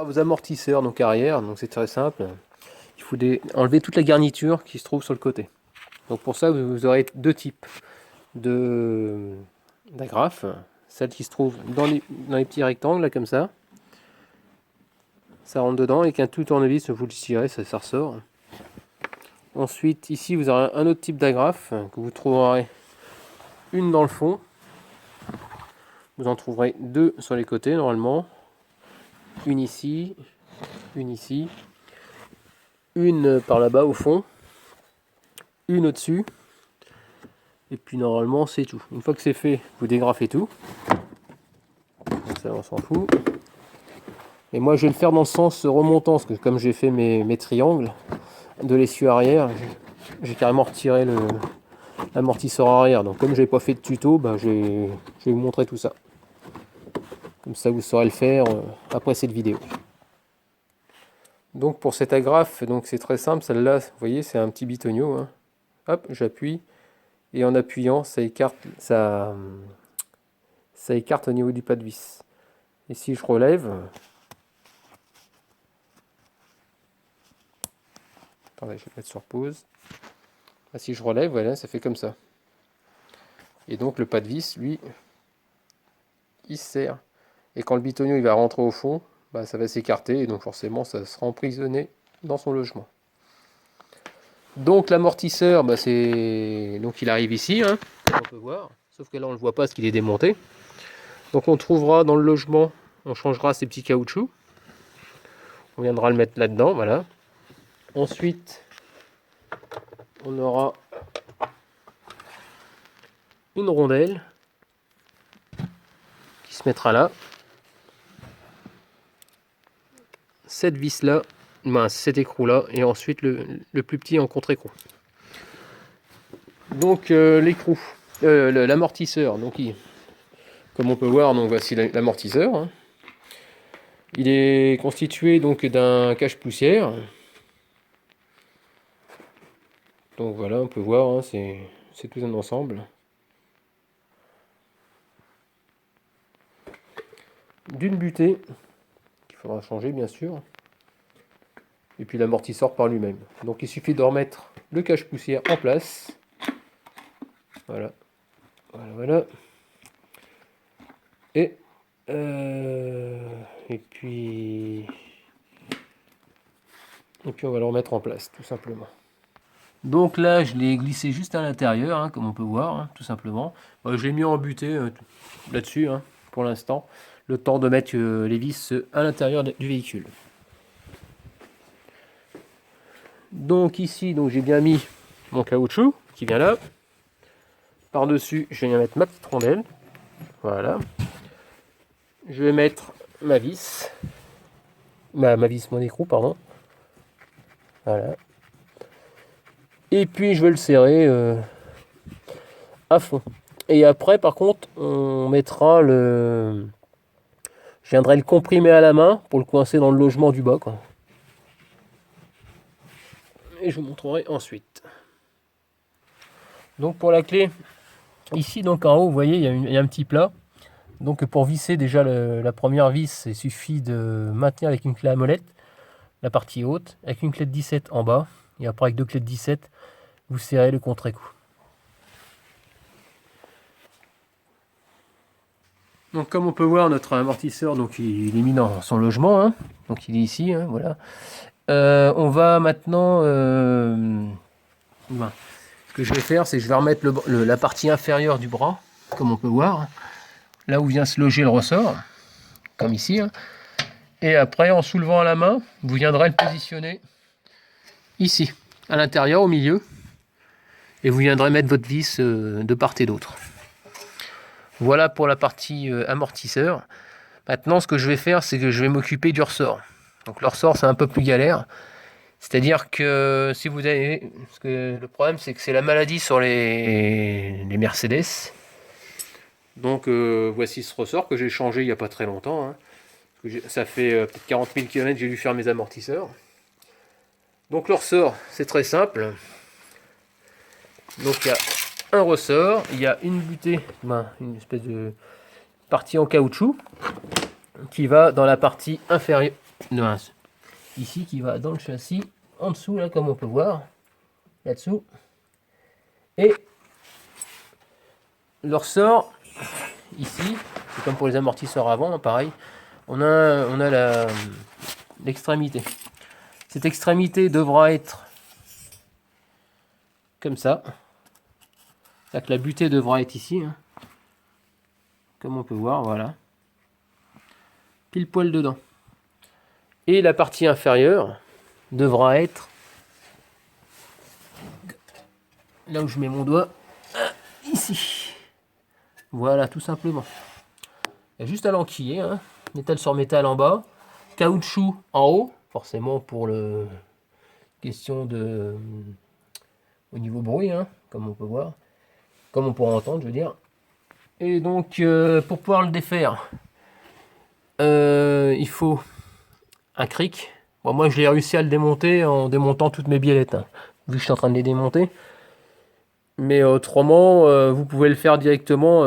Vos amortisseurs donc arrière, donc c'est très simple. Il faut enlever toute la garniture qui se trouve sur le côté. Donc pour ça, vous aurez deux types d'agrafes. Celle qui se trouve dans les petits rectangles, là, comme ça. Ça rentre dedans, et qu'un tout tournevis, vous le tirez, ça ressort. Ensuite, ici, vous aurez un autre type d'agrafe que vous trouverez une dans le fond. Vous en trouverez deux sur les côtés, normalement. Une ici, une par là-bas au fond, une au-dessus. Et puis normalement, c'est tout. Une fois que c'est fait, vous dégrafez tout. Donc ça, on s'en fout. Et moi, je vais le faire dans le sens remontant, parce que comme j'ai fait mes triangles de l'essieu arrière, j'ai carrément retiré l'amortisseur arrière. Donc comme je n'avais pas fait de tuto, je vais vous montrer tout ça. Comme ça, vous saurez le faire après cette vidéo. Donc pour cette agrafe, donc c'est très simple. Celle-là, vous voyez, c'est un petit bitonio. Hein. Hop, j'appuie. Et en appuyant, ça écarte au niveau du pas de vis. Et si je relève... Attendez, je vais mettre sur pause. Si je relève, voilà, ça fait comme ça. Et donc le pas de vis, lui, il se serre. Et quand le bitonio il va rentrer au fond, ça va s'écarter et donc forcément ça sera emprisonné dans son logement. Donc l'amortisseur, donc il arrive ici, hein, comme on peut voir. Sauf que là on ne le voit pas parce qu'il est démonté. Donc on trouvera dans le logement, on changera ces petits caoutchoucs. On viendra le mettre là-dedans, voilà. Ensuite, on aura une rondelle qui se mettra là. Cette vis là, cet écrou là, et ensuite le plus petit en contre-écrou. Donc l'écrou, l'amortisseur, donc comme on peut voir, donc voici l'amortisseur. Hein. Il est constitué donc d'un cache-poussière. Donc voilà, on peut voir, hein, c'est tout un ensemble. D'une butée, qu'il faudra changer bien sûr. Et puis l'amortisseur par lui-même. Donc il suffit de remettre le cache-poussière en place. Voilà. Voilà. Et puis on va le remettre en place, tout simplement. Donc là, je l'ai glissé juste à l'intérieur, hein, comme on peut voir, hein, tout simplement. Je l'ai mis en butée là-dessus, hein, pour l'instant. Le temps de mettre les vis à l'intérieur du véhicule. Donc ici, j'ai bien mis mon caoutchouc qui vient là. Par-dessus, je vais mettre ma petite rondelle. Voilà. Je vais mettre ma vis. Mon écrou, pardon. Voilà. Et puis je vais le serrer à fond. Et après, par contre, on mettra je viendrai le comprimer à la main pour le coincer dans le logement du bas, quoi. Et je vous montrerai ensuite. Donc pour la clé, ici donc en haut, vous voyez, il y a un petit plat. Donc pour visser déjà la première vis, il suffit de maintenir avec une clé à molette la partie haute, avec une clé de 17 en bas, et après avec deux clés de 17, vous serrez le contre-écrou. Donc comme on peut voir, notre amortisseur, donc il est mis dans son logement, hein. Donc il est ici, hein, voilà. On va maintenant, ce que je vais faire, c'est que je vais remettre la partie inférieure du bras, comme on peut voir, là où vient se loger le ressort, comme ici, hein. Et après, en soulevant à la main, vous viendrez le positionner ici, à l'intérieur, au milieu, et vous viendrez mettre votre vis de part et d'autre. Voilà pour la partie amortisseur. Maintenant, ce que je vais faire, c'est que je vais m'occuper du ressort. Donc le ressort, c'est un peu plus galère. C'est-à-dire que si vous avez... Parce que le problème, c'est que c'est la maladie sur les Mercedes. Donc voici ce ressort que j'ai changé il n'y a pas très longtemps. Hein. Ça fait peut-être 40 000 km que j'ai dû faire mes amortisseurs. Donc le ressort, c'est très simple. Donc il y a un ressort, il y a une butée, une espèce de partie en caoutchouc qui va dans la partie inférieure, ici qui va dans le châssis, en dessous là comme on peut voir, là-dessous. Et le ressort ici, c'est comme pour les amortisseurs avant, hein, pareil, on a l'extrémité. Cette extrémité devra être comme ça. C'est-à-dire que la butée devra être ici, hein, comme on peut voir, voilà. Pile poil dedans. Et la partie inférieure devra être là où je mets mon doigt, ici. Voilà, tout simplement. Il y a juste à l'enquiller, hein. Métal sur métal en bas, caoutchouc en haut, forcément pour le question de au niveau bruit, hein, comme on peut voir, comme on pourra entendre, je veux dire. Et donc pour pouvoir le défaire, il faut un cric. Bon, moi je l'ai réussi à le démonter en démontant toutes mes biellettes, hein, vu que je suis en train de les démonter. Mais autrement, vous pouvez le faire directement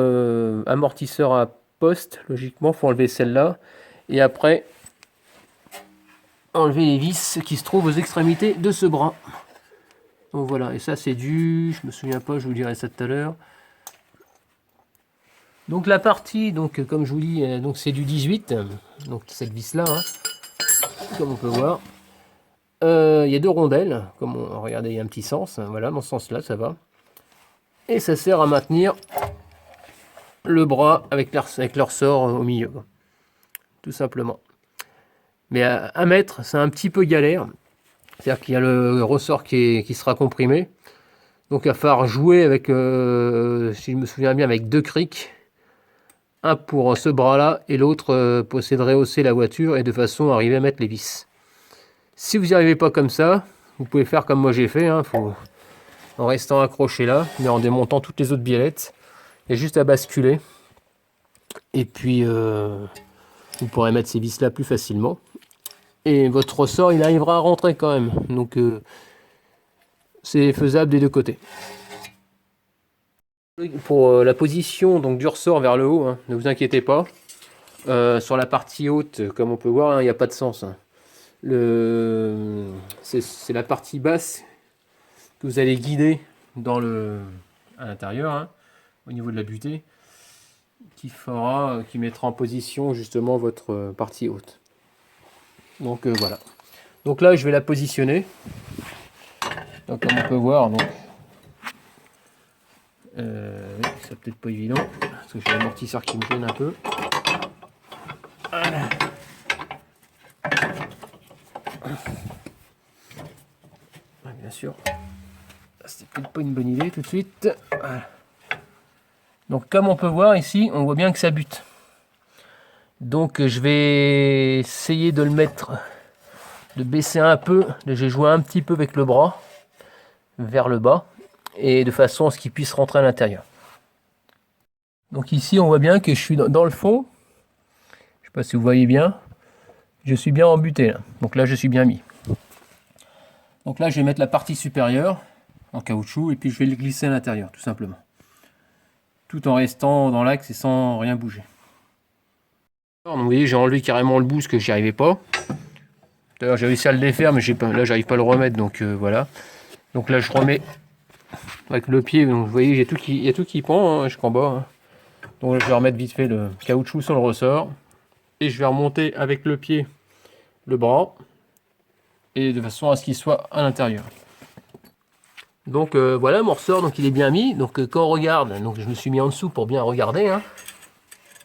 amortisseur à poste. Logiquement, il faut enlever celle-là. Et après, enlever les vis qui se trouvent aux extrémités de ce bras. Donc voilà, et ça c'est du... Je me souviens pas, je vous dirai ça tout à l'heure. Donc la partie, donc comme je vous dis, donc c'est du 18. Donc cette vis-là, hein, comme on peut voir. Il y a deux rondelles. Comme regardez, il y a un petit sens. Hein, voilà, dans ce sens-là, ça va. Et ça sert à maintenir le bras avec le ressort au milieu, tout simplement. Mais à mettre, c'est un petit peu galère. C'est-à-dire qu'il y a le ressort qui sera comprimé. Donc il va falloir jouer avec, si je me souviens bien, avec deux crics. Un pour ce bras-là et l'autre posséderait rehausser la voiture et de façon à arriver à mettre les vis. Si vous n'y arrivez pas comme ça, vous pouvez faire comme moi j'ai fait. Hein, en restant accroché là, mais en démontant toutes les autres biellettes. Il y a juste à basculer. Et puis, vous pourrez mettre ces vis-là plus facilement. Et votre ressort, il arrivera à rentrer quand même. Donc, c'est faisable des deux côtés. Pour la position donc, du ressort vers le haut, hein, ne vous inquiétez pas. Sur la partie haute, comme on peut voir, hein, il n'y a pas de sens. Hein. C'est la partie basse que vous allez guider à l'intérieur, hein, au niveau de la butée, qui mettra en position justement votre partie haute. Donc voilà. Donc là, je vais la positionner. Donc, comme on peut voir, donc, c'est peut-être pas évident parce que j'ai l'amortisseur qui me gêne un peu. Voilà. Bien sûr, c'était peut-être pas une bonne idée tout de suite. Voilà. Donc comme on peut voir ici, on voit bien que ça bute. Donc je vais essayer de le mettre, de baisser un peu. J'ai joué un petit peu avec le bras vers le bas et de façon à ce qu'il puisse rentrer à l'intérieur. Donc ici on voit bien que je suis dans le fond. Je sais pas si vous voyez bien. Je suis bien embuté là. Donc là je suis bien mis. Donc là je vais mettre la partie supérieure en caoutchouc et puis je vais le glisser à l'intérieur tout simplement. Tout en restant dans l'axe et sans rien bouger. Donc vous voyez j'ai enlevé carrément le bout parce que j'y arrivais pas. D'ailleurs j'ai réussi à le défaire mais là j'arrive pas à le remettre donc voilà. Donc là je remets avec le pied, donc vous voyez il y a tout qui pend hein, jusqu'en bas. Hein. Donc là, je vais remettre vite fait le caoutchouc sur le ressort. Et je vais remonter avec le pied le bras. Et de façon à ce qu'il soit à l'intérieur. Donc voilà mon ressort, donc il est bien mis. Donc quand on regarde, donc je me suis mis en dessous pour bien regarder. Hein.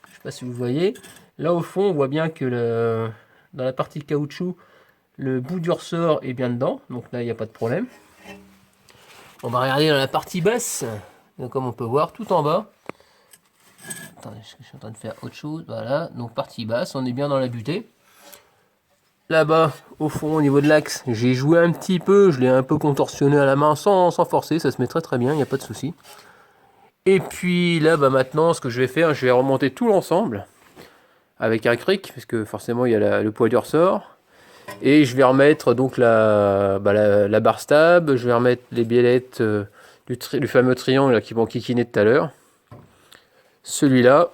Je ne sais pas si vous voyez. Là au fond on voit bien que dans la partie caoutchouc, le bout du ressort est bien dedans. Donc là il n'y a pas de problème. On va regarder dans la partie basse. Donc comme on peut voir tout en bas. Attendez, je suis en train de faire autre chose. Voilà, donc partie basse, on est bien dans la butée. Là-bas, au fond, au niveau de l'axe, j'ai joué un petit peu, je l'ai un peu contorsionné à la main sans forcer, ça se met très bien, il n'y a pas de souci. Et puis là, maintenant, ce que je vais faire, je vais remonter tout l'ensemble avec un cric, parce que forcément, il y a le poids du ressort. Et je vais remettre donc la barre stab, je vais remettre les biellettes du fameux triangle là, qui m'ont kikiné tout à l'heure. Celui-là,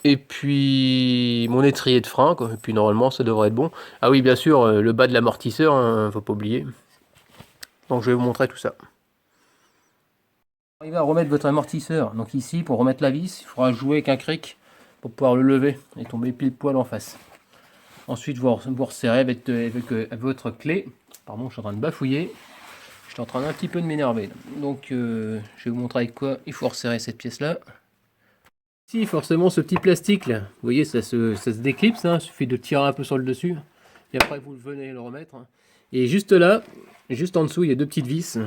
Et puis mon étrier de frein, quoi. Et puis normalement ça devrait être bon. Ah oui, bien sûr, le bas de l'amortisseur, hein, faut pas oublier. Donc je vais vous montrer tout ça. Arrivez à remettre votre amortisseur. Donc ici, pour remettre la vis, il faudra jouer avec un cric pour pouvoir le lever et tomber pile poil en face. Ensuite, vous resserrez avec votre clé. Pardon, je suis en train de bafouiller. Je suis en train d'un petit peu de m'énerver. Donc je vais vous montrer avec quoi il faut resserrer cette pièce-là. Si forcément ce petit plastique là, vous voyez ça se déclipse, hein, il suffit de tirer un peu sur le dessus et après vous venez le remettre. Et juste là, juste en dessous, il y a deux petites vis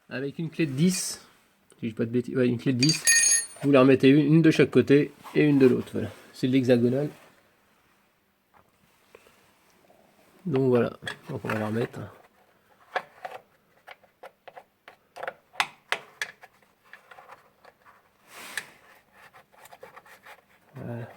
avec une clé de 10, si je dis pas de bêtises, ouais, une clé de 10, vous la remettez une de chaque côté et une de l'autre. Voilà. C'est de l'hexagonal. Donc voilà, donc on va la remettre. Voilà.